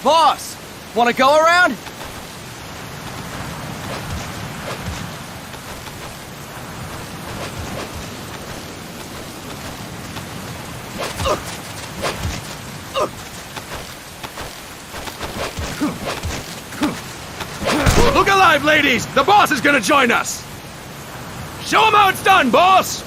Boss, want to go around? Look alive, ladies! The boss is gonna join us! Show him how it's done, boss!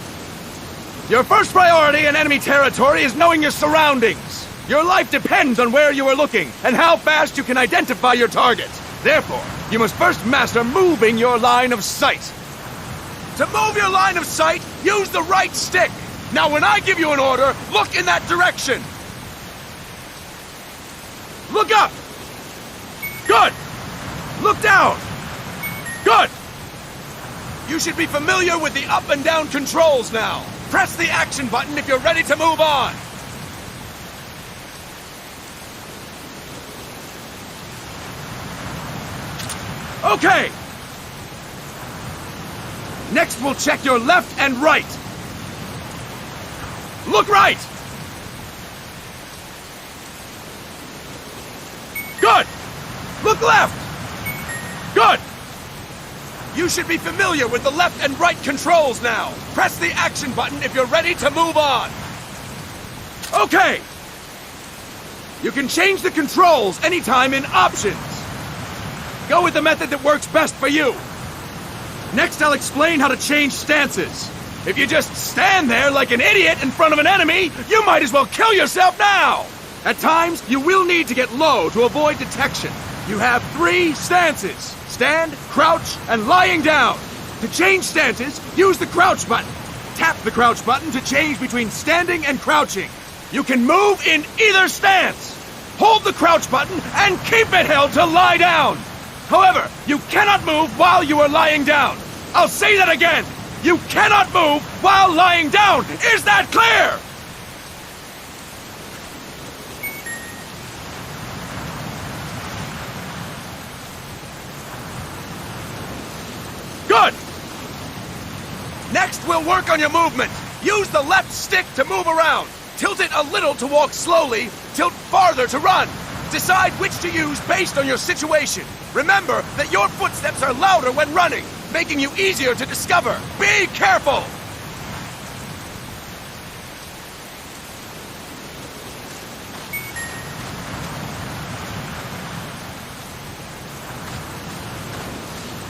Your first priority in enemy territory is knowing your surroundings. Your life depends on where you are looking and how fast you can identify your target. Therefore, you must first master moving your line of sight. To move your line of sight, use the right stick. Now when I give you an order, look in that direction. Look up! Good! Look down! Good! You should be familiar with the up and down controls now. Press the action button if you're ready to move on. Okay! Next we'll check your left and right. Look right! Good! Look left! Good! You should be familiar with the left and right controls now. Press the action button if you're ready to move on. Okay! You can change the controls anytime in Options. Go with the method that works best for you. Next, I'll explain how to change stances. If you just stand there like an idiot in front of an enemy, you might as well kill yourself now! At times, you will need to get low to avoid detection. You have 3 stances: stand, crouch, and lying down. To change stances, use the crouch button. Tap the crouch button to change between standing and crouching. You can move in either stance. Hold the crouch button and keep it held to lie down. However, you cannot move while you are lying down. I'll say that again. You cannot move while lying down. Is that clear? Good! Next, we'll work on your movement. Use the left stick to move around. Tilt it a little to walk slowly, tilt farther to run. Decide which to use based on your situation. Remember that your footsteps are louder when running, making you easier to discover. Be careful!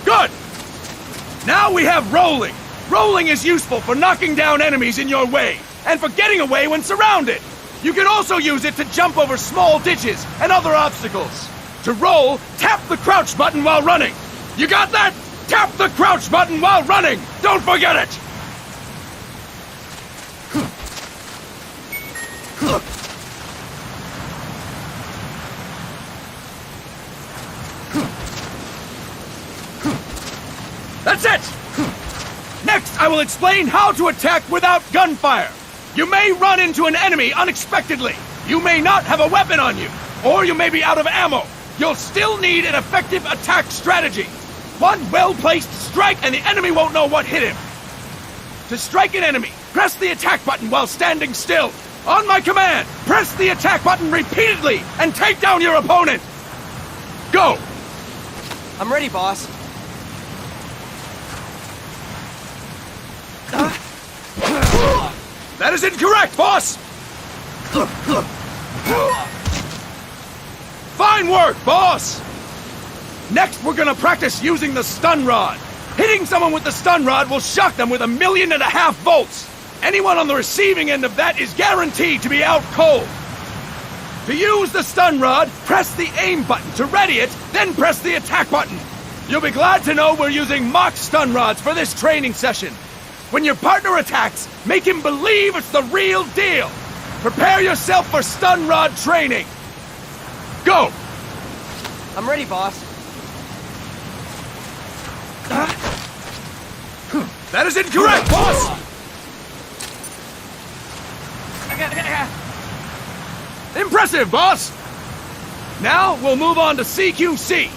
Good! Now we have rolling. Rolling is useful for knocking down enemies in your way, and for getting away when surrounded. You can also use it to jump over small ditches and other obstacles. To roll, tap the crouch button while running. You got that? Tap the crouch button while running! Don't forget it! That's it! Next, I will explain how to attack without gunfire. You may run into an enemy unexpectedly. You may not have a weapon on you, or you may be out of ammo. You'll still need an effective attack strategy. One well-placed strike and the enemy won't know what hit him. To strike an enemy, press the attack button while standing still. On my command, press the attack button repeatedly and take down your opponent. Go! I'm ready, boss. That is incorrect, boss! Fine work, boss! Next, we're gonna practice using the stun rod. Hitting someone with the stun rod will shock them with 1.5 million volts. Anyone on the receiving end of that is guaranteed to be out cold. To use the stun rod, press the aim button to ready it, then press the attack button. You'll be glad to know we're using mock stun rods for this training session. When your partner attacks, make him believe it's the real deal. Prepare yourself for stun rod training. Go! I'm ready, boss. That is incorrect, boss! Impressive, boss! Now, we'll move on to CQC.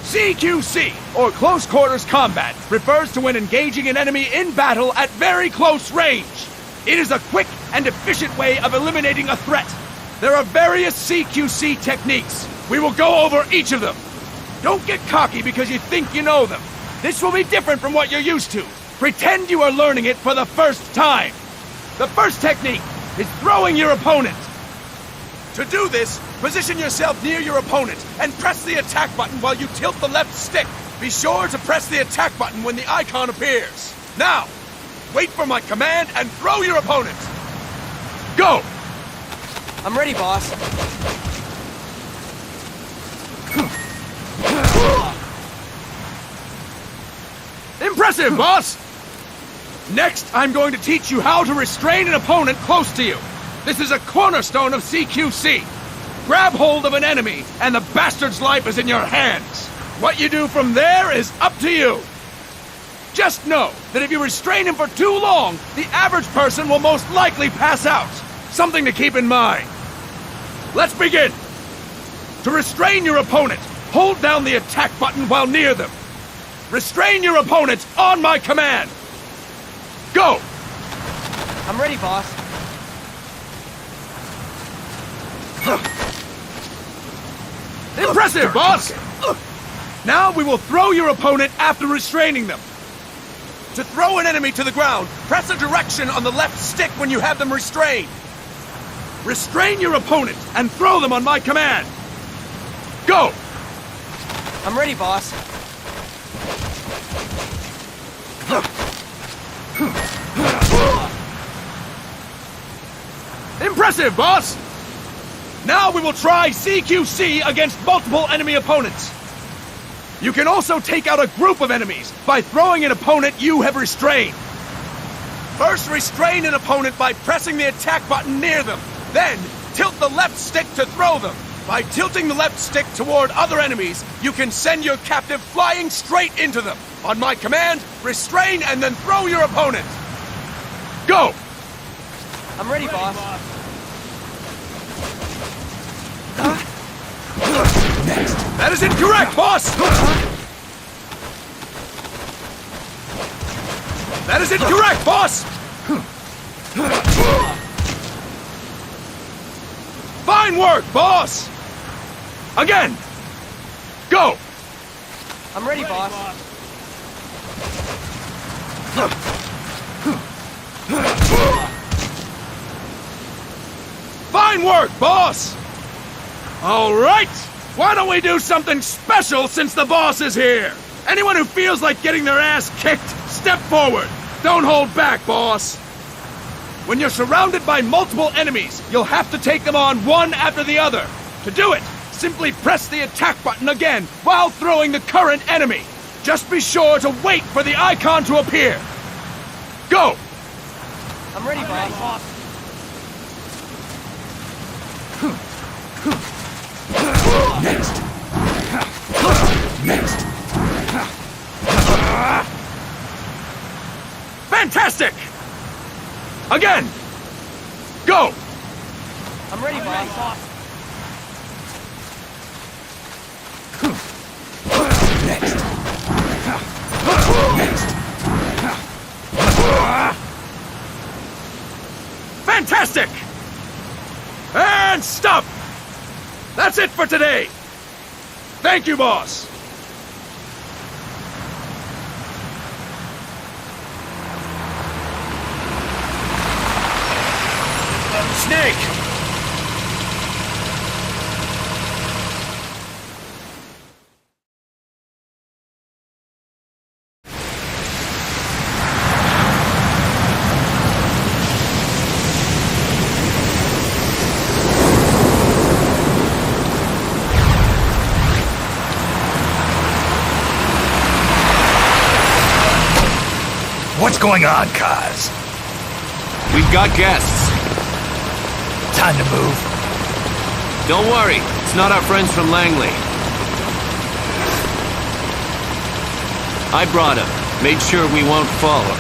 CQC, or Close Quarters Combat, refers to when engaging an enemy in battle at very close range. It is a quick and efficient way of eliminating a threat. There are various CQC techniques. We will go over each of them. Don't get cocky because you think you know them. This will be different from what you're used to. Pretend you are learning it for the first time. The first technique is throwing your opponent. To do this, position yourself near your opponent and press the attack button while you tilt the left stick. Be sure to press the attack button when the icon appears. Now, wait for my command and throw your opponent. Go! I'm ready, boss. Impressive, boss! Next, I'm going to teach you how to restrain an opponent close to you. This is a cornerstone of CQC. Grab hold of an enemy, and the bastard's life is in your hands. What you do from there is up to you. Just know that if you restrain him for too long, the average person will most likely pass out. Something to keep in mind. Let's begin. To restrain your opponent, hold down the attack button while near them. Restrain your opponent on my command. Go! I'm ready, boss. Impressive, boss! Now we will throw your opponent after restraining them. To throw an enemy to the ground, press a direction on the left stick when you have them restrained. Restrain your opponent and throw them on my command. Go! I'm ready, boss. Impressive, boss! Now we will try CQC against multiple enemy opponents. You can also take out a group of enemies by throwing an opponent you have restrained. First, restrain an opponent by pressing the attack button near them. Then, tilt the left stick to throw them. By tilting the left stick toward other enemies, you can send your captive flying straight into them. On my command, restrain and then throw your opponent. Go! I'm ready, boss. That is incorrect, boss! That is incorrect, boss! Fine work, boss! Again! Go! I'm ready, boss. Fine work, boss! All right! Why don't we do something special since the boss is here? Anyone who feels like getting their ass kicked, step forward. Don't hold back, boss. When you're surrounded by multiple enemies, you'll have to take them on one after the other. To do it, simply press the attack button again while throwing the current enemy. Just be sure to wait for the icon to appear. Go! I'm ready, boss. Next! Next! Fantastic! Again! Go! I'm ready, boss. Next! Next! Fantastic! And stop! That's it for today! Thank you, boss! Snake! What's going on, Kaz? We've got guests. Time to move. Don't worry, it's not our friends from Langley. I brought him. Made sure we won't follow.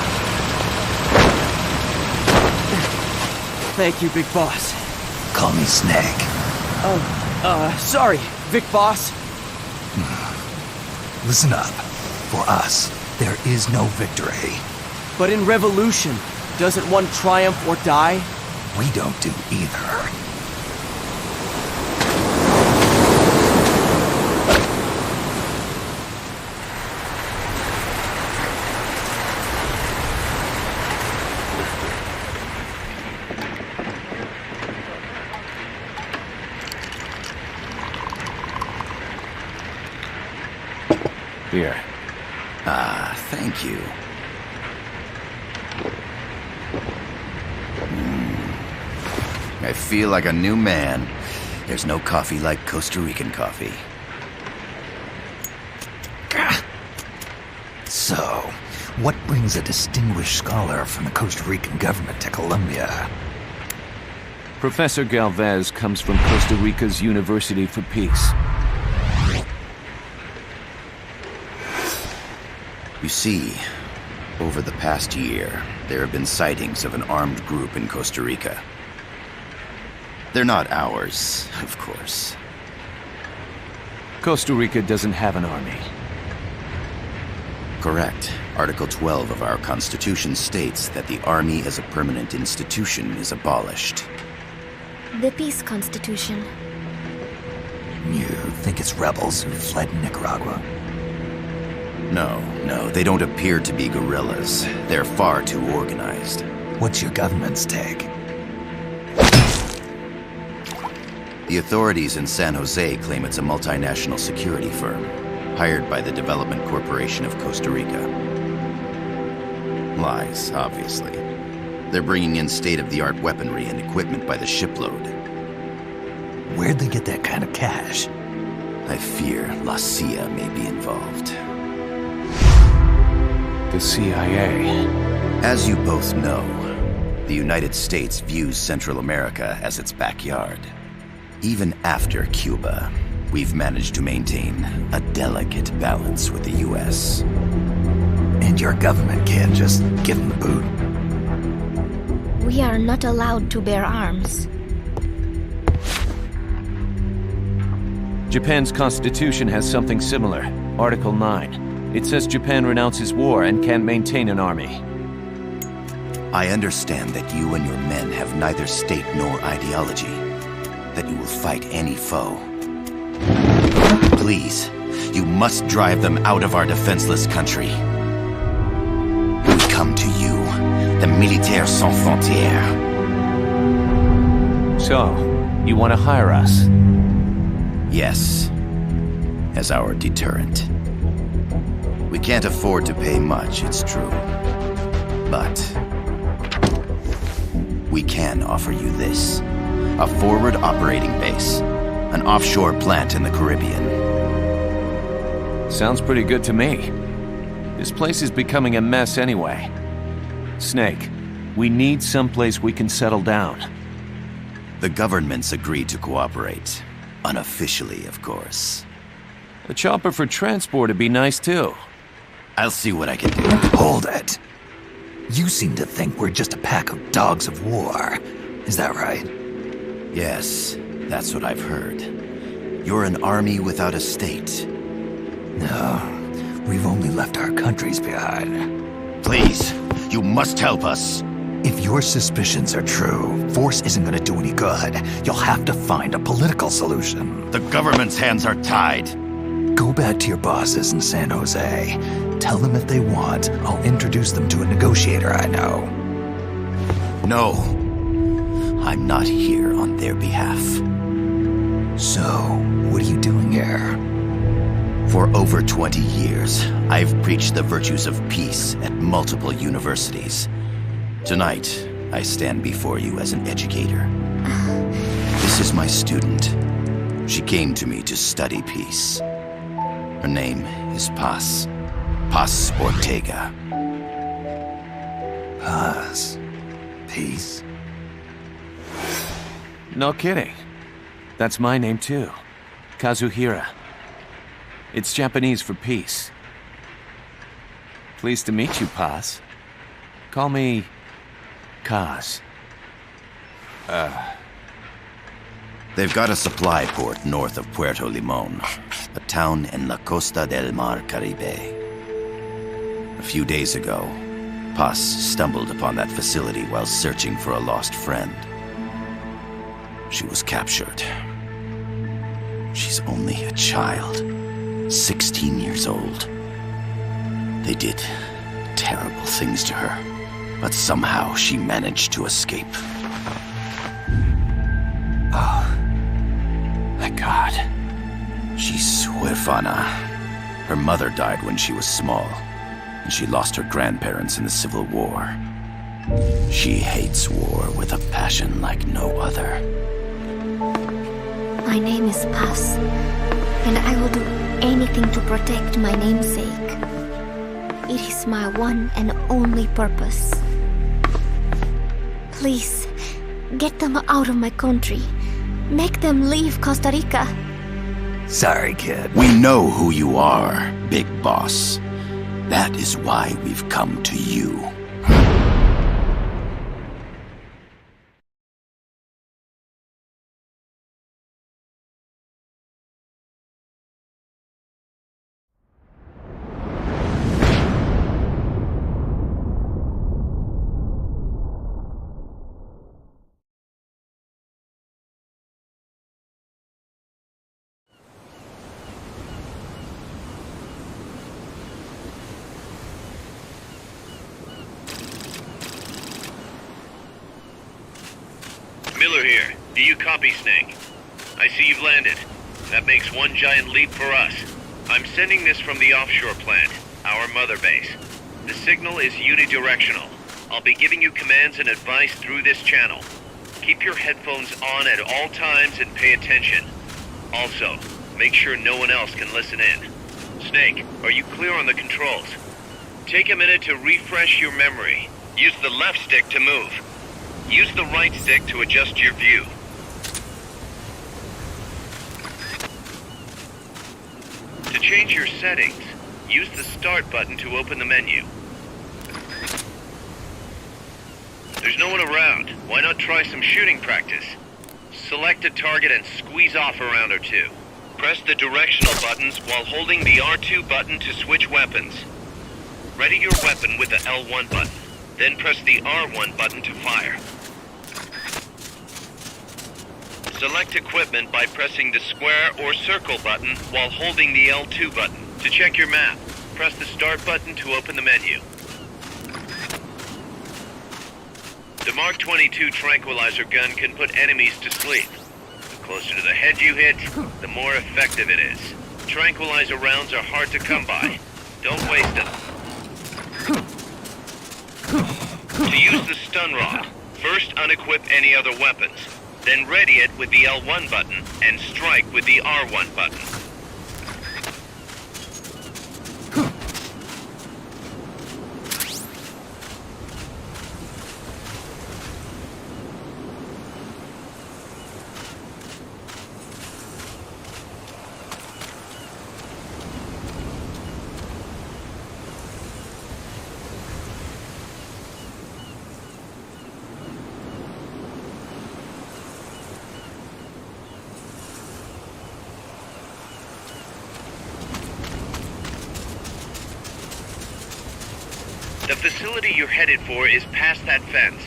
Thank you, Big Boss. Call me Snake. Sorry, Vic Boss. Listen up. For us, there is no victory. But in Revolution, doesn't one triumph or die? We don't do either. Here. Ah, thank you. I feel like a new man. There's no coffee like Costa Rican coffee. So, what brings a distinguished scholar from the Costa Rican government to Colombia? Professor Galvez comes from Costa Rica's University for Peace. You see, over the past year, there have been sightings of an armed group in Costa Rica. They're not ours, of course. Costa Rica doesn't have an army. Correct. Article 12 of our Constitution states that the Army as a permanent institution is abolished. The Peace Constitution. You think it's rebels who fled Nicaragua? No, they don't appear to be guerrillas. They're far too organized. What's your government's take? The authorities in San Jose claim it's a multinational security firm, hired by the Development Corporation of Costa Rica. Lies, obviously. They're bringing in state-of-the-art weaponry and equipment by the shipload. Where'd they get that kind of cash? I fear La CIA may be involved. The CIA. As you both know, the United States views Central America as its backyard. Even after Cuba, we've managed to maintain a delicate balance with the U.S. And your government can't just give them the boot? We are not allowed to bear arms. Japan's constitution has something similar. Article 9. It says Japan renounces war and can't maintain an army. I understand that you and your men have neither state nor ideology. That you will fight any foe. Please, you must drive them out of our defenseless country. We come to you, the Militaires Sans Frontières. So, you want to hire us? Yes, as our deterrent. We can't afford to pay much, it's true. But we can offer you this. A forward operating base. An offshore plant in the Caribbean. Sounds pretty good to me. This place is becoming a mess anyway. Snake, we need someplace we can settle down. The government's agreed to cooperate. Unofficially, of course. A chopper for transport would be nice too. I'll see what I can do. Hold it. You seem to think we're just a pack of dogs of war. Is that right? Yes, that's what I've heard. You're an army without a state. No, we've only left our countries behind. Please, you must help us. If your suspicions are true, force isn't gonna do any good. You'll have to find a political solution. The government's hands are tied. Go back to your bosses in San Jose. Tell them if they want, I'll introduce them to a negotiator I know. No. I'm not here on their behalf. So, what are you doing here? For over 20 years, I've preached the virtues of peace at multiple universities. Tonight, I stand before you as an educator. This is my student. She came to me to study peace. Her name is Paz. Paz Ortega. Paz. Peace. No kidding. That's my name too. Kazuhira. It's Japanese for peace. Pleased to meet you, Paz. Call me Kaz. They've got a supply port north of Puerto Limon, a town in La Costa del Mar Caribe. A few days ago, Paz stumbled upon that facility while searching for a lost friend. She was captured. She's only a child, 16 years old. They did terrible things to her, but somehow she managed to escape. Oh, my God. She's huérfana. Her mother died when she was small, and she lost her grandparents in the Civil War. She hates war with a passion like no other. My name is Paz, and I will do anything to protect my namesake. It is my one and only purpose. Please, get them out of my country. Make them leave Costa Rica. Sorry, kid. We know who you are, Big Boss. That is why we've come to you. Miller here. Do you copy, Snake? I see you've landed. That makes one giant leap for us. I'm sending this from the offshore plant, our mother base. The signal is unidirectional. I'll be giving you commands and advice through this channel. Keep your headphones on at all times and pay attention. Also, make sure no one else can listen in. Snake, are you clear on the controls? Take a minute to refresh your memory. Use the left stick to move. Use the right stick to adjust your view. To change your settings, use the Start button to open the menu. There's no one around. Why not try some shooting practice? Select a target and squeeze off a round or two. Press the directional buttons while holding the R2 button to switch weapons. Ready your weapon with the L1 button, then press the R1 button to fire. Select equipment by pressing the square or circle button while holding the L2 button. To check your map, press the Start button to open the menu. The Mark 22 tranquilizer gun can put enemies to sleep. The closer to the head you hit, the more effective it is. Tranquilizer rounds are hard to come by. Don't waste them. To use the stun rod, first unequip any other weapons. Then ready it with the L1 button and strike with the R1 button. The facility you're headed for is past that fence.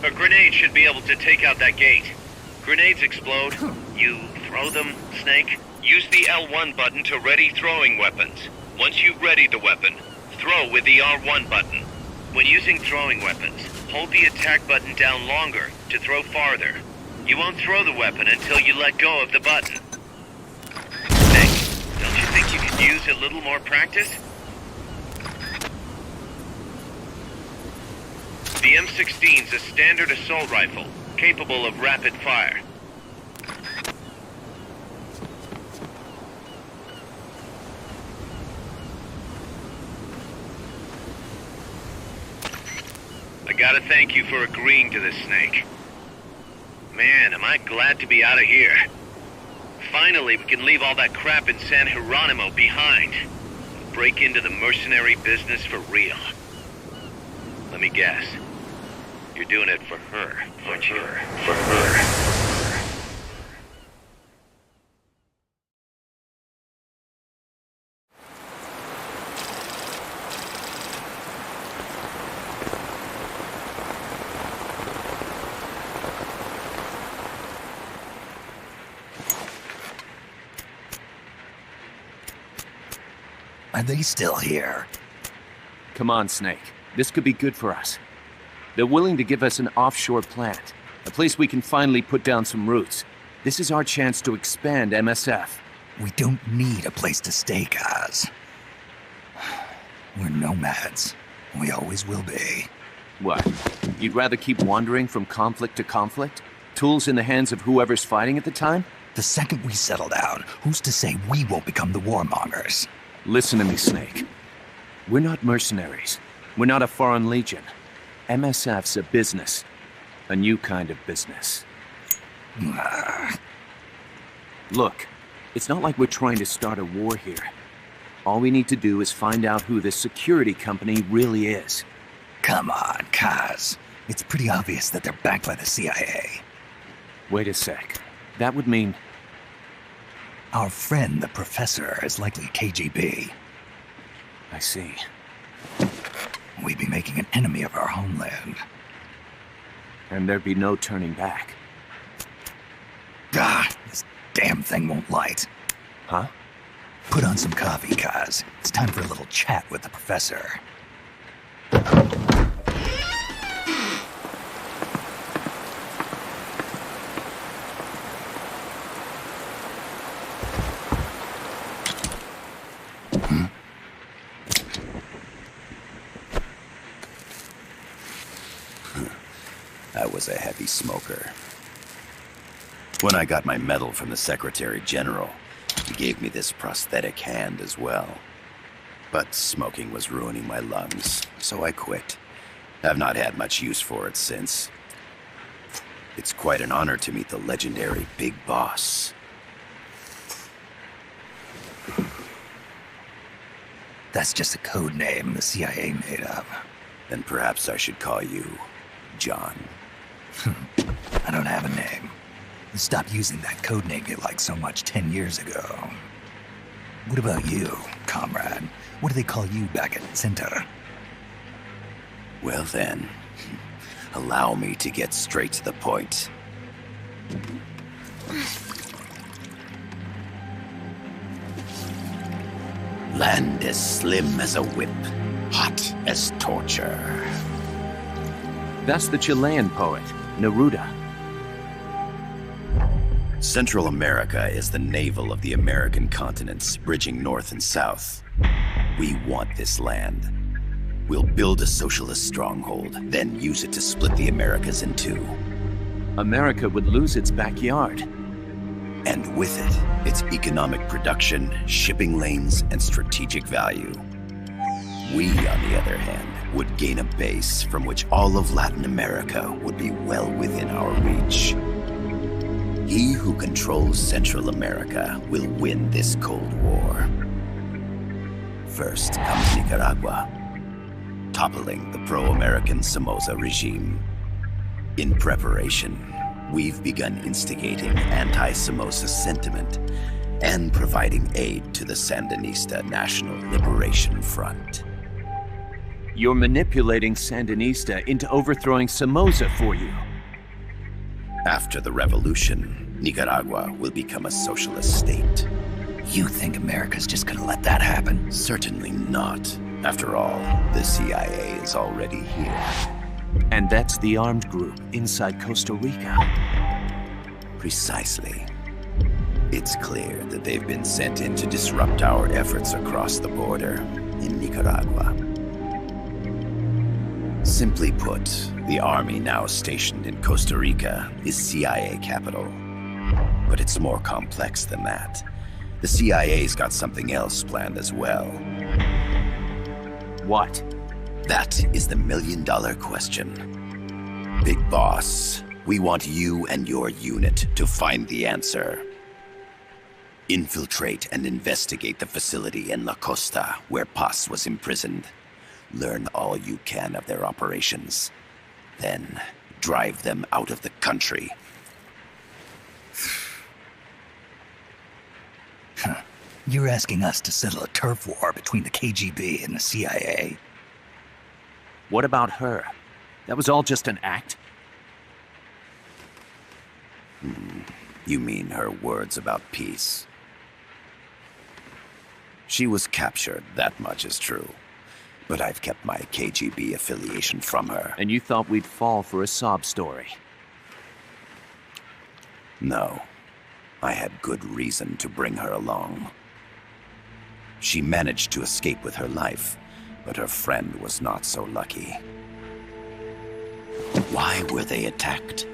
A grenade should be able to take out that gate. Grenades explode. You throw them, Snake? Use the L1 button to ready throwing weapons. Once you've readied the weapon, throw with the R1 button. When using throwing weapons, hold the attack button down longer to throw farther. You won't throw the weapon until you let go of the button. Snake, don't you think you could use a little more practice? The M16's a standard assault rifle, capable of rapid fire. I gotta thank you for agreeing to this, Snake. Man, am I glad to be out of here. Finally, we can leave all that crap in San Geronimo behind. Break into the mercenary business for real. Let me guess. You're doing it for her, aren't you? For her. Are they still here? Come on, Snake. This could be good for us. They're willing to give us an offshore plant, a place we can finally put down some roots. This is our chance to expand MSF. We don't need a place to stay, guys. We're nomads. We always will be. What? You'd rather keep wandering from conflict to conflict? Tools in the hands of whoever's fighting at the time? The second we settle down, who's to say we won't become the warmongers? Listen to me, Snake. We're not mercenaries. We're not a foreign legion. MSF's a business. A new kind of business. Look, it's not like we're trying to start a war here. All we need to do is find out who this security company really is. Come on, Kaz. It's pretty obvious that they're backed by the CIA. Wait a sec. That would mean... Our friend, the Professor, is likely KGB. I see. We'd be making an enemy of our homeland. And there'd be no turning back. This damn thing won't light. Huh? Put on some coffee, Kaz. It's time for a little chat with the Professor. I was a heavy smoker. When I got my medal from the Secretary General, he gave me this prosthetic hand as well. But smoking was ruining my lungs, so I quit. I've not had much use for it since. It's quite an honor to meet the legendary Big Boss. That's just a code name the CIA made up. Then perhaps I should call you John. I don't have a name. You stopped using that code name you liked so much 10 years ago. What about you, comrade? What do they call you back at Center? Well then, allow me to get straight to the point. Land as slim as a whip, hot as torture. That's the Chilean poet, Neruda. Central America is the navel of the American continents, bridging north and south. We want this land. We'll build a socialist stronghold, then use it to split the Americas in two. America would lose its backyard. And with it, its economic production, shipping lanes, and strategic value. We, on the other hand, would gain a base from which all of Latin America would be well within our reach. He who controls Central America will win this Cold War. First comes Nicaragua, toppling the pro-American Somoza regime. In preparation, we've begun instigating anti-Somoza sentiment and providing aid to the Sandinista National Liberation Front. You're manipulating Sandinista into overthrowing Somoza for you. After the revolution, Nicaragua will become a socialist state. You think America's just gonna let that happen? Certainly not. After all, the CIA is already here. And that's the armed group inside Costa Rica. Precisely. It's clear that they've been sent in to disrupt our efforts across the border in Nicaragua. Simply put, the army now stationed in Costa Rica is CIA capital. But it's more complex than that. The CIA's got something else planned as well. What? That is the million-dollar question. Big Boss, we want you and your unit to find the answer. Infiltrate and investigate the facility in La Costa where Paz was imprisoned. Learn all you can of their operations. Then, drive them out of the country. You're asking us to settle a turf war between the KGB and the CIA? What about her? That was all just an act? You mean her words about peace? She was captured, that much is true. But I've kept my KGB affiliation from her. And you thought we'd fall for a sob story? No. I had good reason to bring her along. She managed to escape with her life, But her friend was not so lucky. Why were they attacked?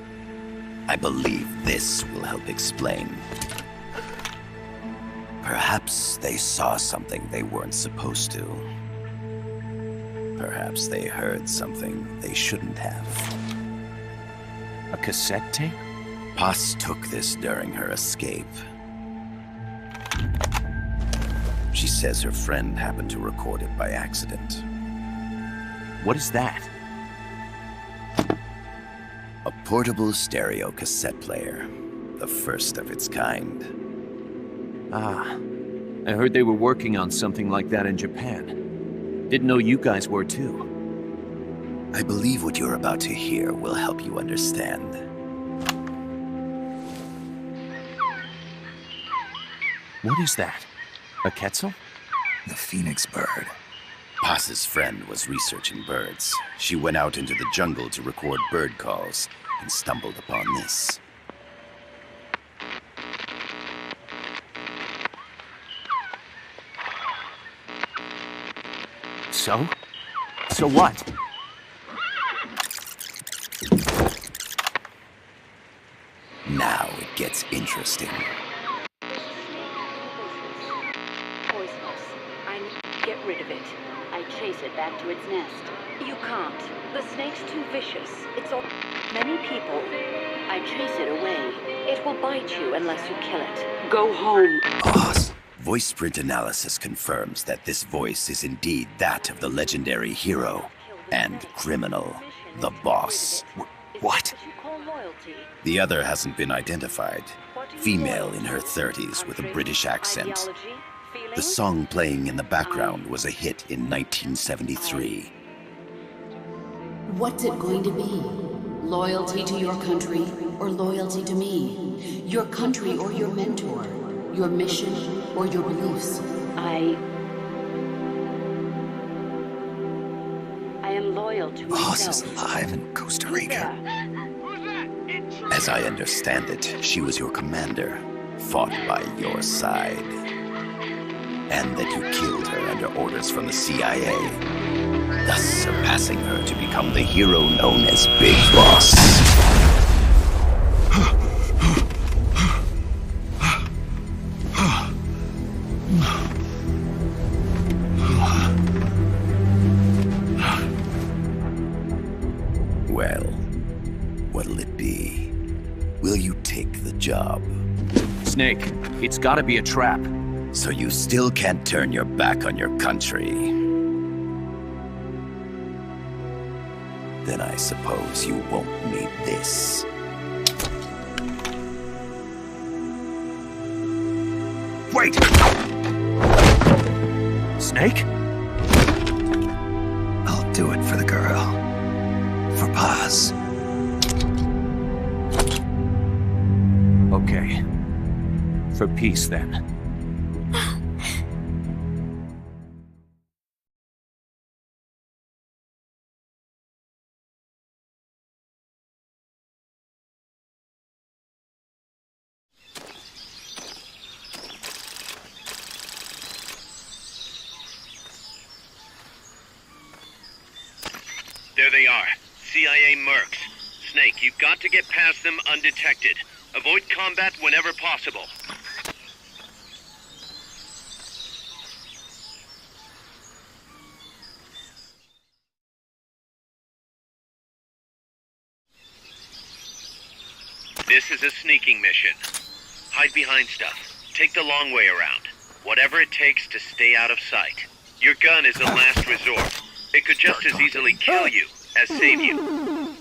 I believe this will help explain. Perhaps they saw something they weren't supposed to. Perhaps they heard something they shouldn't have. A cassette tape? Paz took this during her escape. She says her friend happened to record it by accident. What is that? A portable stereo cassette player. The first of its kind. Ah, I heard they were working on something like that in Japan. Didn't know you guys were too. I believe what you're about to hear will help you understand. What is that? A quetzal? The phoenix bird. Paz's friend was researching birds. She went out into the jungle to record bird calls and stumbled upon this. So? So what? Now it gets interesting. Poisonous. I need to get rid of it. I chase it back to its nest. You can't. The snake's too vicious. It's all... Many people. I chase it away. It will bite you unless you kill it. Go home. Paz. Voice print analysis confirms that this voice is indeed that of the legendary hero and criminal, the boss. What? The other hasn't been identified. Female in her 30s with a British accent. The song playing in the background was a hit in 1973. What's it going to be? Loyalty to your country or loyalty to me? Your country or your mentor? Your mission or your beliefs? I am loyal to Paz myself. is alive in Costa Rica. As I understand it, she was your commander, fought by your side. And that you killed her under orders from the CIA, thus surpassing her to become the hero known as Big Boss. Well, what'll it be? Will you take the job? Snake, it's gotta be a trap. So you still can't turn your back on your country? Then I suppose you won't need this. Wait! Snake? I'll do it for the girl. For Paz. Okay. For peace, then. There they are. CIA mercs. Snake, you've got to get past them undetected. Avoid combat whenever possible. This is a sneaking mission. Hide behind stuff. Take the long way around. Whatever it takes to stay out of sight. Your gun is a last resort. It could just as easily kill you as save you.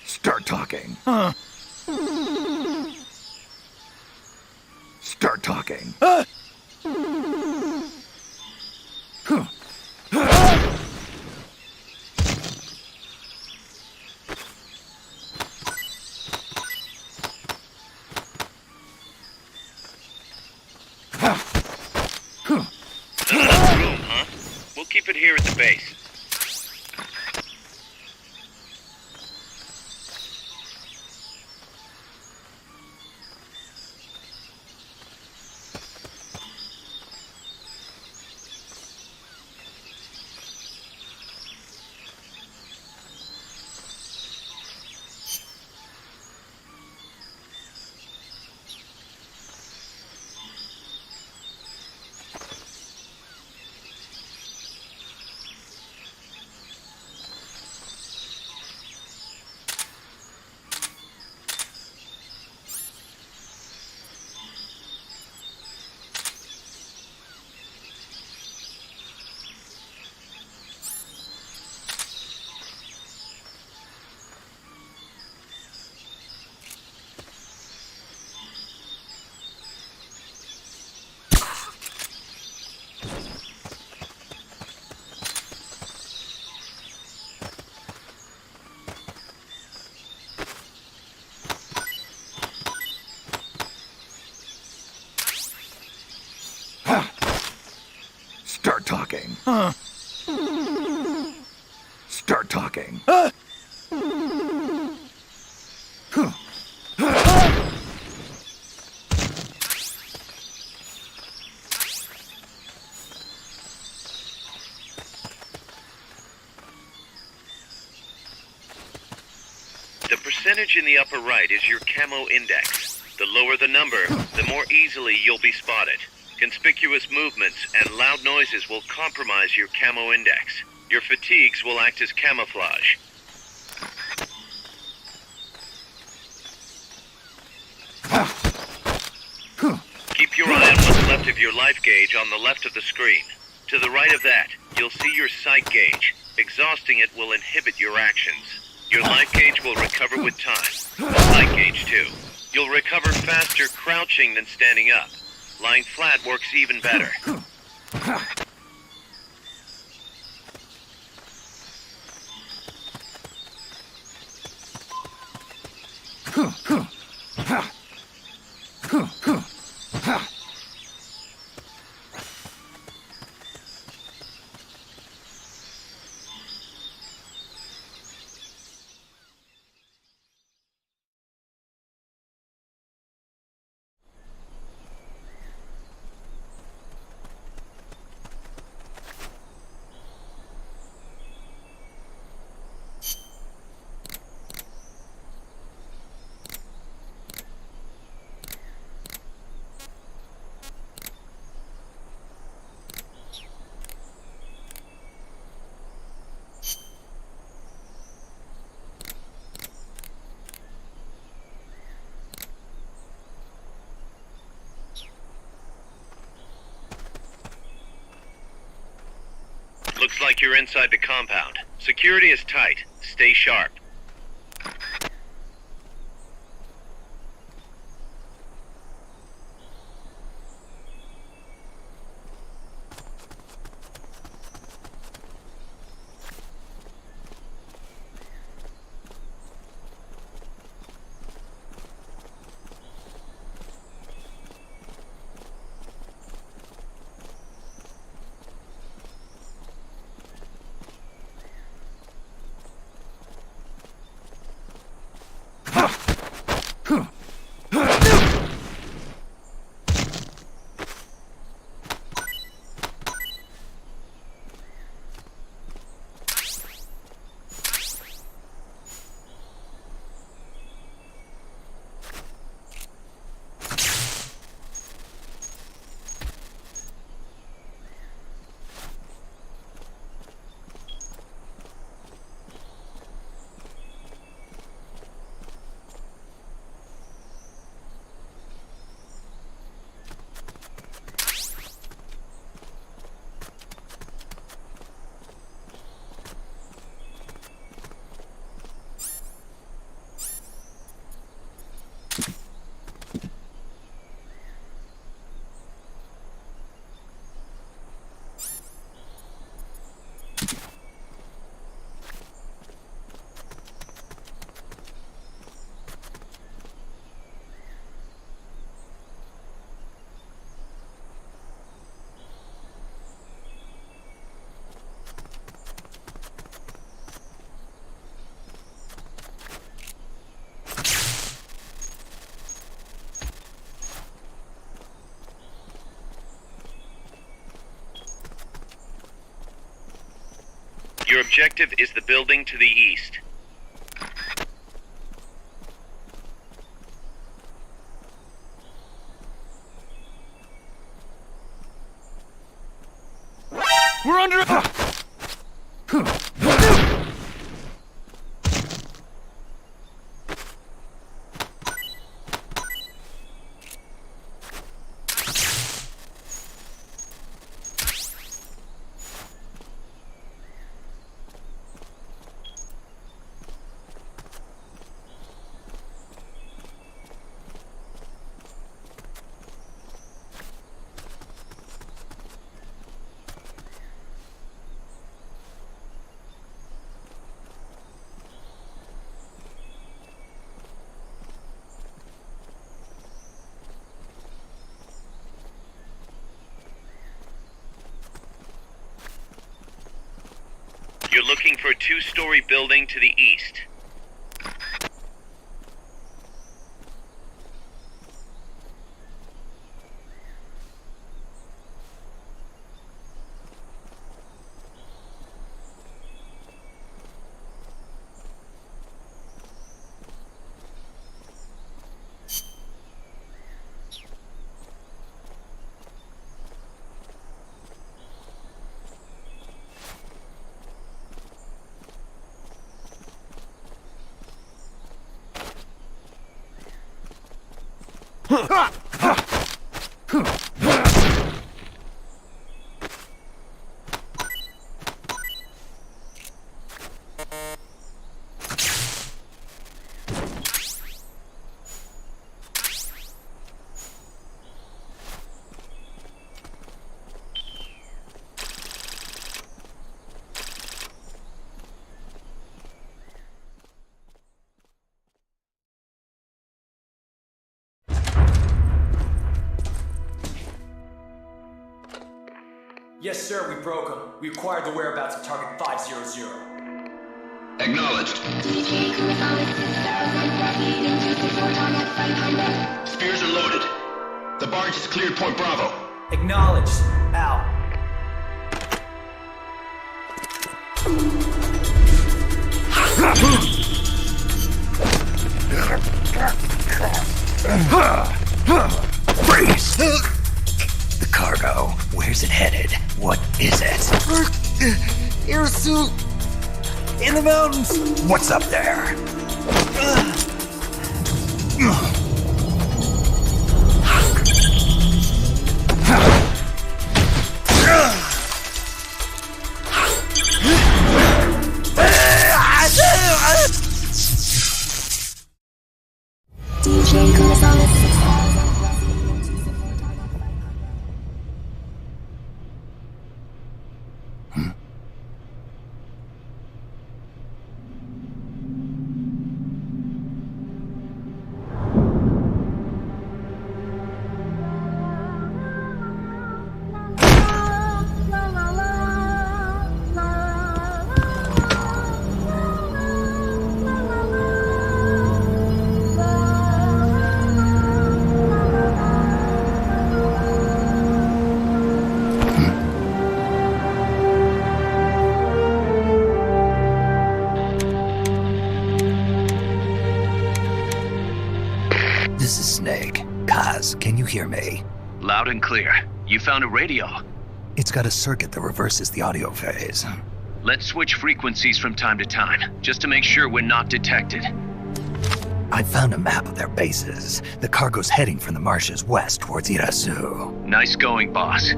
Start talking. Start talking. Not enough room, huh? We'll keep it here at the base. Start talking. The percentage in the upper right is your camo index. The lower the number, the more easily you'll be spotted. Conspicuous movements and loud noises will compromise your camo index. Your fatigues will act as camouflage. Keep your eye on what's left of your life gauge on the left of the screen. To the right of that, you'll see your sight gauge. Exhausting it will inhibit your actions. Your life gauge will recover with time. The sight gauge, too. You'll recover faster crouching than standing up. Lying flat works even better. Looks like you're inside the compound. Security is tight. Stay sharp. Your objective is the building to the east. We're under... We're looking for a 2-story building to the east. Yes, sir, we broke them. We acquired the whereabouts of target 500. Acknowledged. Spears are loaded. The barge has cleared Point Bravo. Acknowledged. Out. Freeze! The cargo, where's it headed? What is it? Air suit! In the mountains! What's up there? DJ Gonzalez. This is Snake. Kaz, can you hear me? Loud and clear. You found a radio. It's got a circuit that reverses the audio phase. Let's switch frequencies from time to time, just to make sure we're not detected. I found a map of their bases. The cargo's heading from the marshes west towards Irasu. Nice going, boss.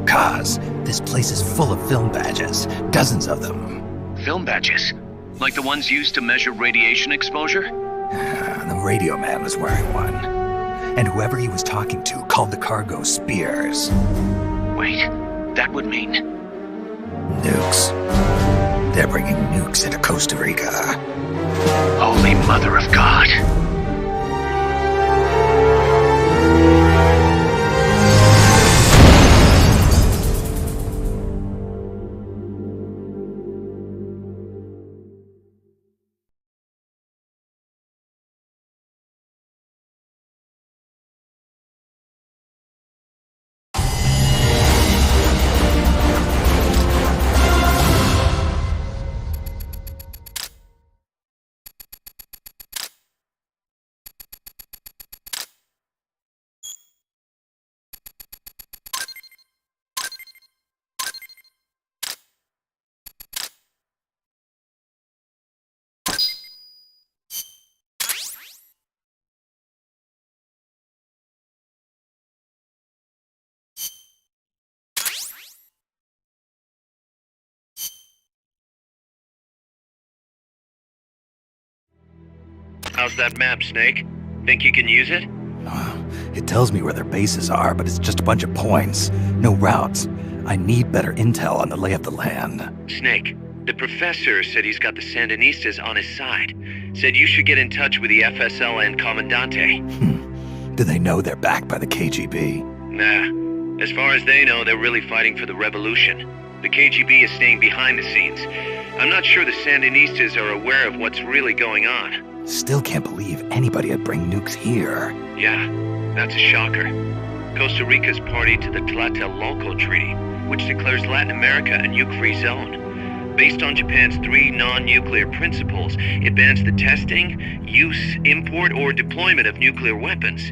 Kaz, this place is full of film badges. Dozens of them. Film badges? Like the ones used to measure radiation exposure? The radio man was wearing one. And whoever he was talking to called the cargo Spears. Wait, that would mean... Nukes. They're bringing nukes into Costa Rica. Holy Mother of God. How's that map, Snake? Think you can use it? It tells me where their bases are, but it's just a bunch of points. No routes. I need better intel on the lay of the land. Snake, the professor said he's got the Sandinistas on his side. Said you should get in touch with the FSL and Comandante. Do they know they're backed by the KGB? Nah. As far as they know, they're really fighting for the revolution. The The KGB is staying behind the scenes. I'm not sure the Sandinistas are aware of what's really going on. Still can't believe anybody would bring nukes here. Yeah, that's a shocker. Costa Rica's party to the Tlatelolco Treaty, which declares Latin America a nuke-free zone. Based on Japan's 3 non-nuclear principles, it bans the testing, use, import, or deployment of nuclear weapons.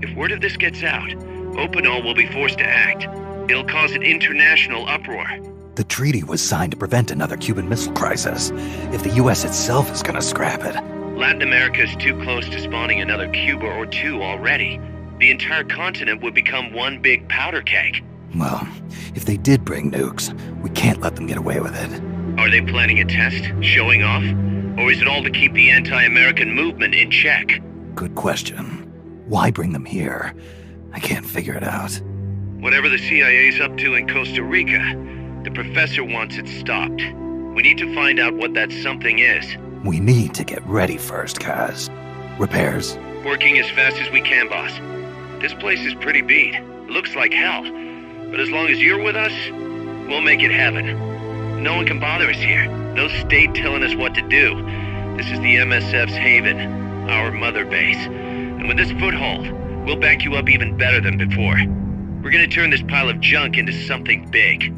If word of this gets out, Opinol will be forced to act. It'll cause an international uproar. The treaty was signed to prevent another Cuban Missile Crisis. If the US itself is gonna scrap it... Latin America is too close to spawning another Cuba or 2 already. The entire continent would become one big powder keg. Well, if they did bring nukes, we can't let them get away with it. Are they planning a test? Showing off? Or is it all to keep the anti-American movement in check? Good question. Why bring them here? I can't figure it out. Whatever the CIA's up to in Costa Rica, the professor wants it stopped. We need to find out what that something is. We need to get ready first, Kaz. Repairs? Working as fast as we can, boss. This place is pretty beat. Looks like hell. But as long as you're with us, we'll make it heaven. No one can bother us here. No state telling us what to do. This is the MSF's haven, our mother base. And with this foothold, we'll back you up even better than before. We're gonna turn this pile of junk into something big.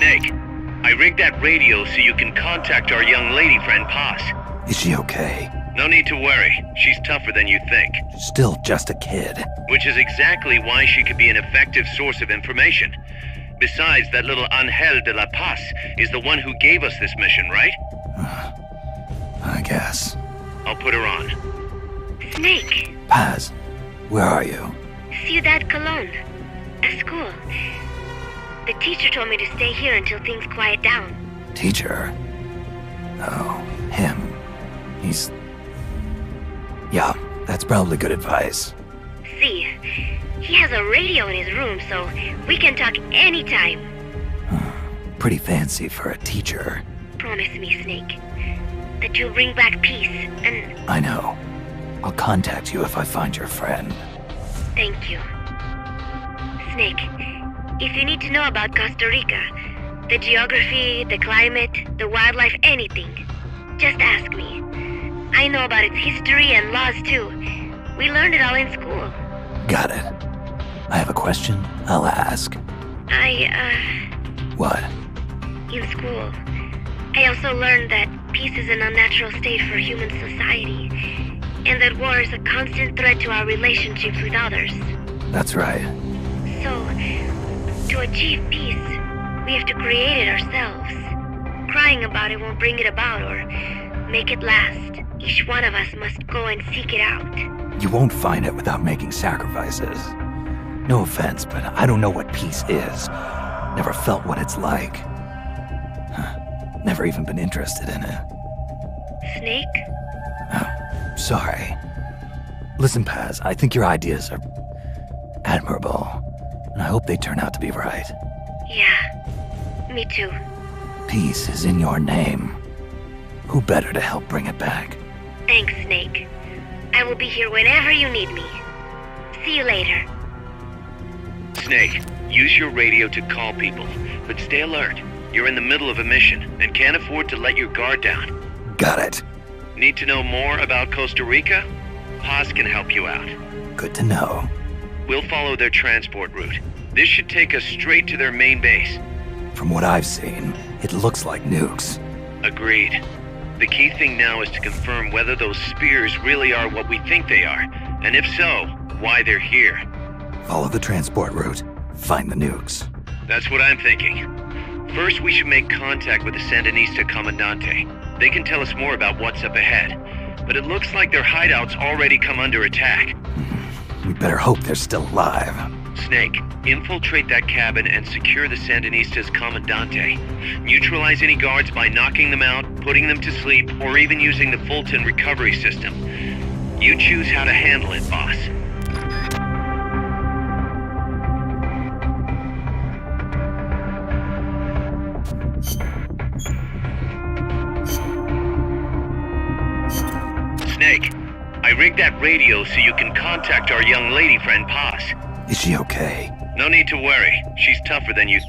Snake, I rigged that radio so you can contact our young lady friend Paz. Is she okay? No need to worry. She's tougher than you think. Still just a kid. Which is exactly why she could be an effective source of information. Besides, that little Angel de la Paz is the one who gave us this mission, right? I guess. I'll put her on. Snake, Paz, where are you? Ciudad Colon. A school. The teacher told me to stay here until things quiet down. Teacher? Oh, him. He's... Yeah, that's probably good advice. See, he has a radio in his room, so we can talk anytime. Pretty fancy for a teacher. Promise me, Snake, that you'll bring back peace, and... I know. I'll contact you if I find your friend. Thank you. Snake, if you need to know about Costa Rica, the geography, the climate, the wildlife, anything, just ask me. I know about its history and laws too. We learned it all in school. Got it. I have a question, I'll ask. What? In school, I also learned that peace is an unnatural state for human society, and that war is a constant threat to our relationships with others. That's right. So, to achieve peace, we have to create it ourselves. Crying about it won't bring it about or make it last. Each one of us must go and seek it out. You won't find it without making sacrifices. No offense, but I don't know what peace is. Never felt what it's like. Never even been interested in it. Snake? Oh, sorry. Listen, Paz, I think your ideas are admirable, and I hope they turn out to be right. Yeah, me too. Peace is in your name. Who better to help bring it back? Thanks, Snake. I will be here whenever you need me. See you later. Snake, use your radio to call people, but stay alert. You're in the middle of a mission and can't afford to let your guard down. Got it. Need to know more about Costa Rica? Paz can help you out. Good to know. We'll follow their transport route. This should take us straight to their main base. From what I've seen, it looks like nukes. Agreed. The key thing now is to confirm whether those spears really are what we think they are, and if so, why they're here. Follow the transport route. Find the nukes. That's what I'm thinking. First, we should make contact with the Sandinista Comandante. They can tell us more about what's up ahead. But it looks like their hideout's already come under attack. We better hope they're still alive. Snake, infiltrate that cabin and secure the Sandinista's Comandante. Neutralize any guards by knocking them out, putting them to sleep, or even using the Fulton recovery system. You choose how to handle it, boss. Snake, I rigged that radio so you can contact our young lady friend Paz. Is she okay? No need to worry. She's tougher than you.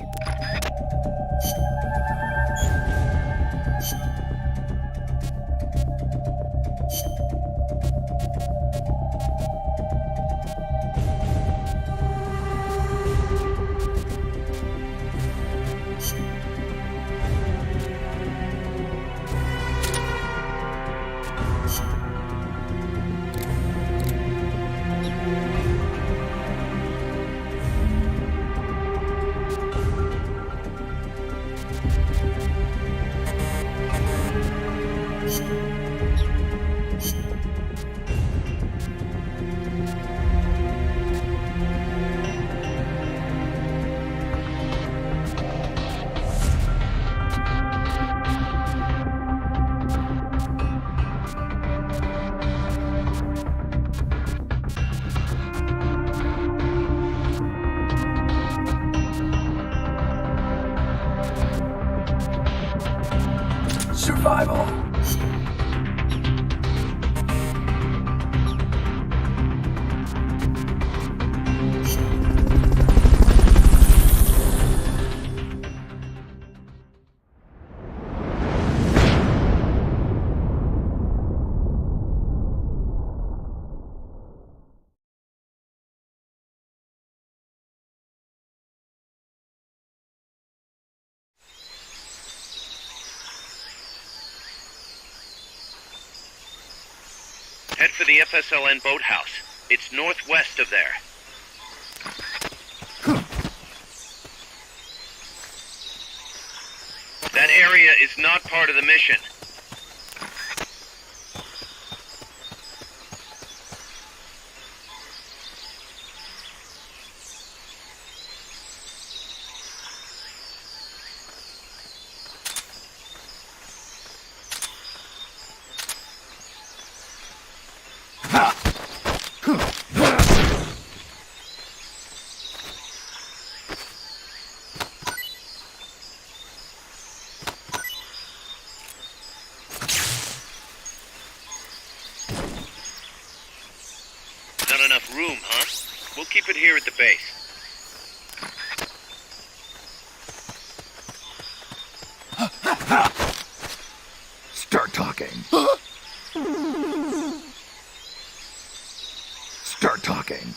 Survival. Head for the FSLN boathouse. It's northwest of there. That area is not part of the mission. Not enough room, huh? We'll keep it here at the base. Start talking. Start talking.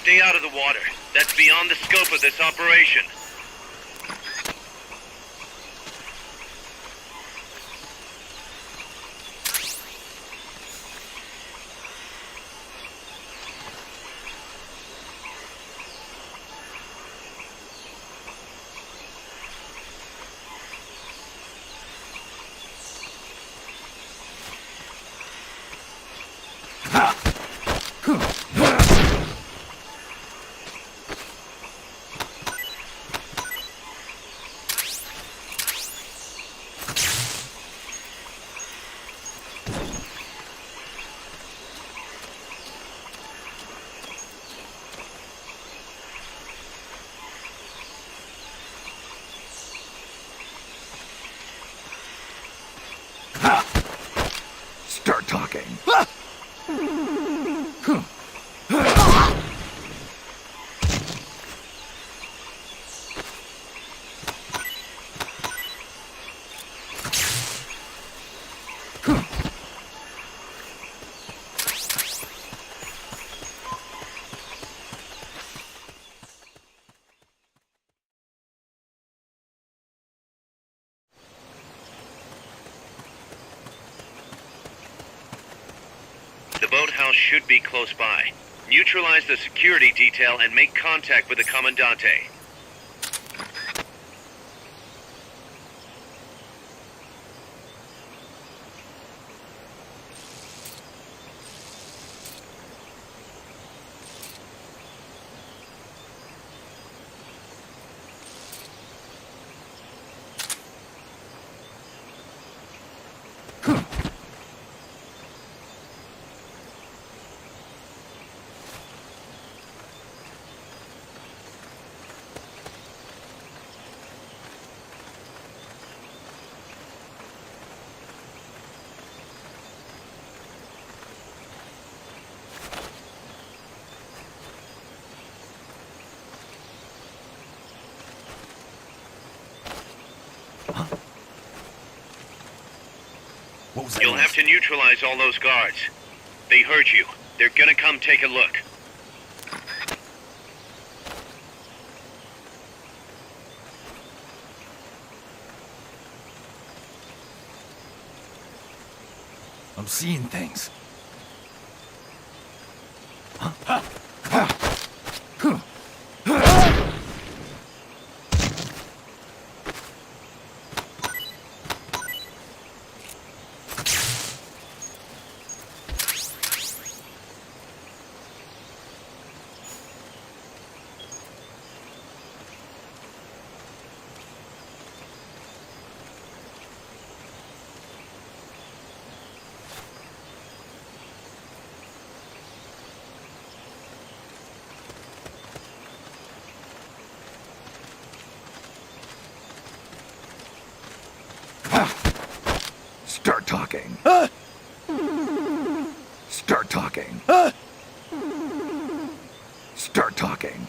Stay out of the water. That's beyond the scope of this operation. should be close by. Neutralize the security detail and make contact with the Commandante. What was that? You'll have to neutralize all those guards. They heard you. They're gonna come take a look. I'm seeing things. Start talking. Start talking. Start talking.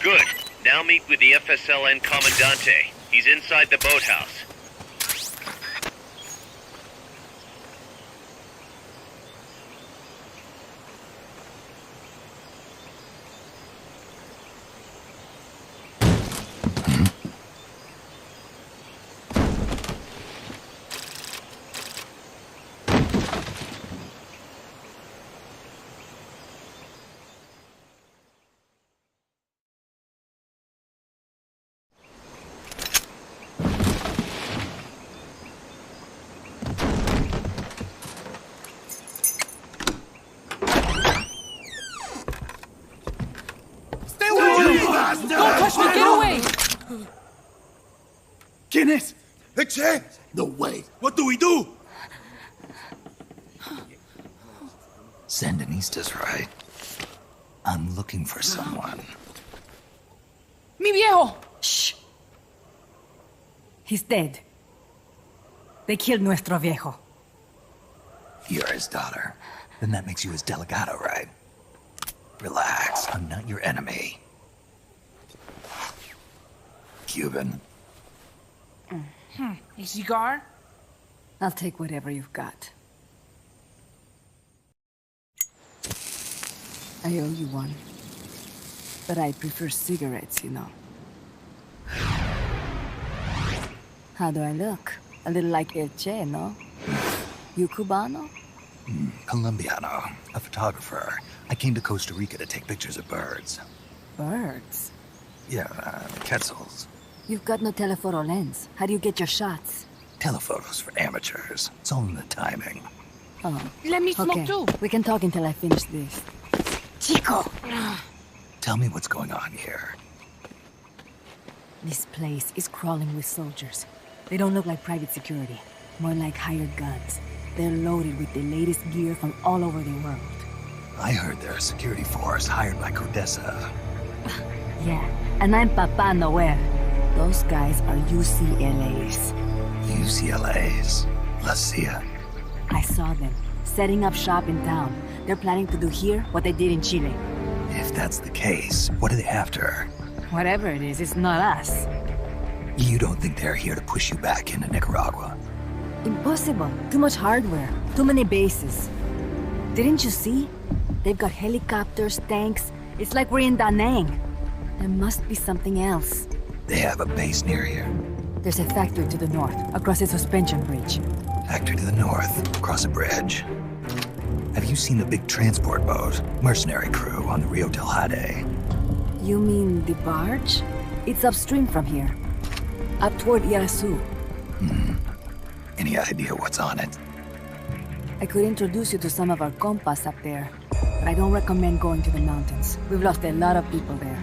Good. Now meet with the FSLN Commandante. He's inside the boathouse. this? Che? No way. What do we do? Sandinista's right. I'm looking for someone. Mi viejo! Shh. He's dead. They killed nuestro viejo. You're his daughter. Then that makes you his delegado, right? Relax, I'm not your enemy. Cuban. A cigar? I'll take whatever you've got. I owe you one. But I prefer cigarettes, you know. How do I look? A little like El Che, no? You Cubano? Colombiano, a photographer. I came to Costa Rica to take pictures of birds. Birds? Yeah, quetzals. You've got no telephoto lens. How do you get your shots? Telephotos for amateurs. It's all in the timing. Oh. Let me smoke Okay, too. we can talk until I finish this. Chico! Tell me what's going on here. This place is crawling with soldiers. They don't look like private security. More like hired guns. They're loaded with the latest gear from all over the world. I heard they're a security force hired by Codesa. Yeah, and I'm Papa Noel. Those guys are UCLA's. UCLA's? La CIA. I saw them, setting up shop in town. They're planning to do here what they did in Chile. If that's the case, what are they after? Whatever it is, it's not us. You don't think they're here to push you back into Nicaragua? Impossible. Too much hardware. Too many bases. Didn't you see? They've got helicopters, tanks. It's like we're in Da Nang. There must be something else. They have a base near here. There's a factory to the north, across a suspension bridge. Factory to the north, across a bridge. Have you seen the big transport boat, mercenary crew on the Rio del Jade? You mean the barge? It's upstream from here. Up toward Irasu. Any idea what's on it? I could introduce you to some of our compas up there, but I don't recommend going to the mountains. We've lost a lot of people there.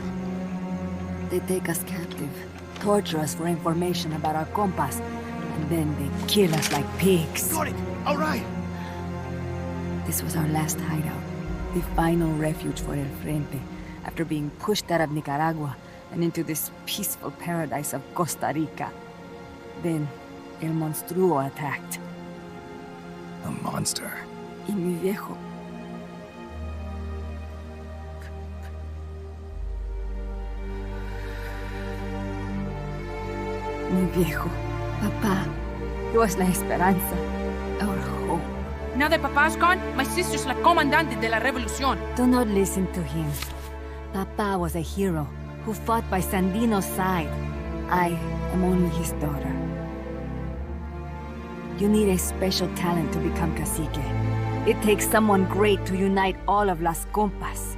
They take us captive, torture us for information about our compas, and then they kill us like pigs. Got it. All right. This was our last hideout, the final refuge for El Frente, after being pushed out of Nicaragua and into this peaceful paradise of Costa Rica. Then, El Monstruo attacked. A monster. Y mi viejo. Mi viejo. Papá. He was la esperanza. Our hope. Now that Papa's gone, my sister's la comandante de la revolución. Do not listen to him. Papa was a hero who fought by Sandino's side. I am only his daughter. You need a special talent to become cacique. It takes someone great to unite all of Las Compas.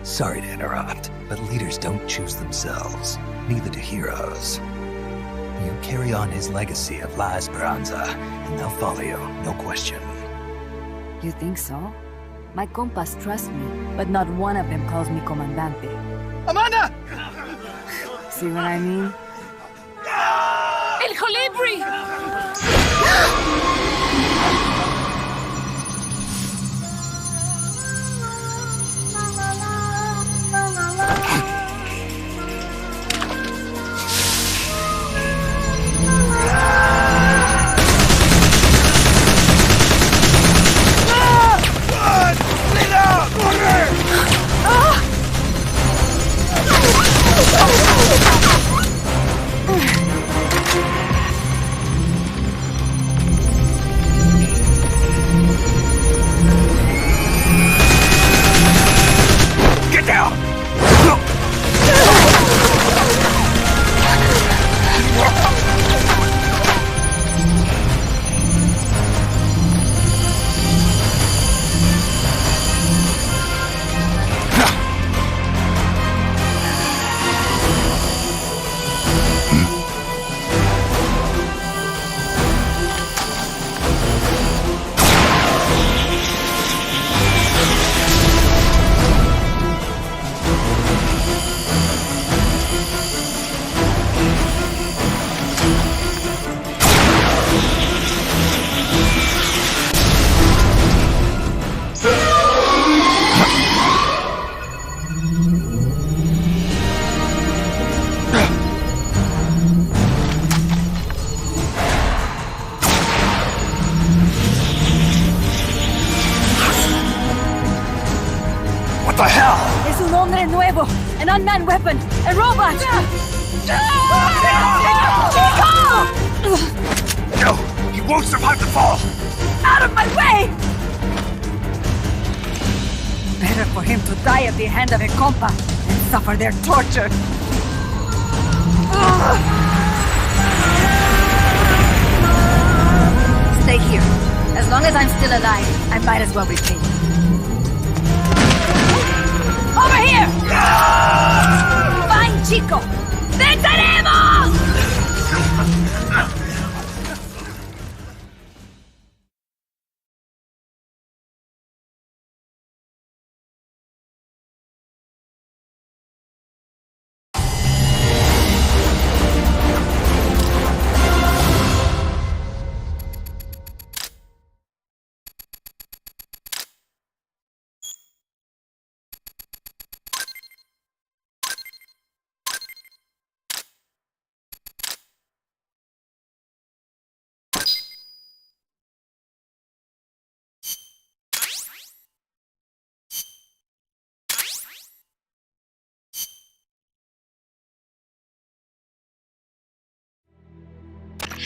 Sorry to interrupt, but leaders don't choose themselves. Neither do heroes. You carry on his legacy of La Esperanza, and they'll follow you, no question. You think so? My compas trust me, but not one of them calls me Comandante. Amanda! See what I mean? El Colibri! hombre nuevo, an unmanned weapon, a robot! No! He won't survive the fall! Out of my way! Better for him to die at the hand of a compa and suffer their torture. Stay here. As long as I'm still alive, I might as well repay you. Over here! Fine, Chico! ¡Venceremos!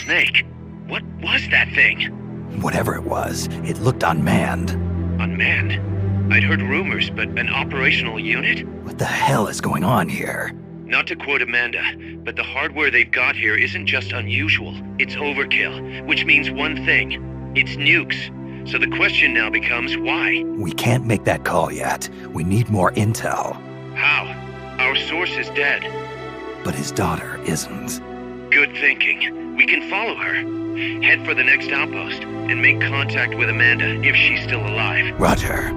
Snake, what was that thing? Whatever it was, it looked unmanned. Unmanned? I'd heard rumors, but an operational unit? What the hell is going on here? Not to quote Amanda, but the hardware they've got here isn't just unusual, it's overkill, which means one thing. It's nukes. So the question now becomes why? We can't make that call yet. We need more intel. How? Our source is dead. But his daughter isn't. Good thinking. We can follow her. Head for the next outpost and make contact with Amanda if she's still alive. Roger.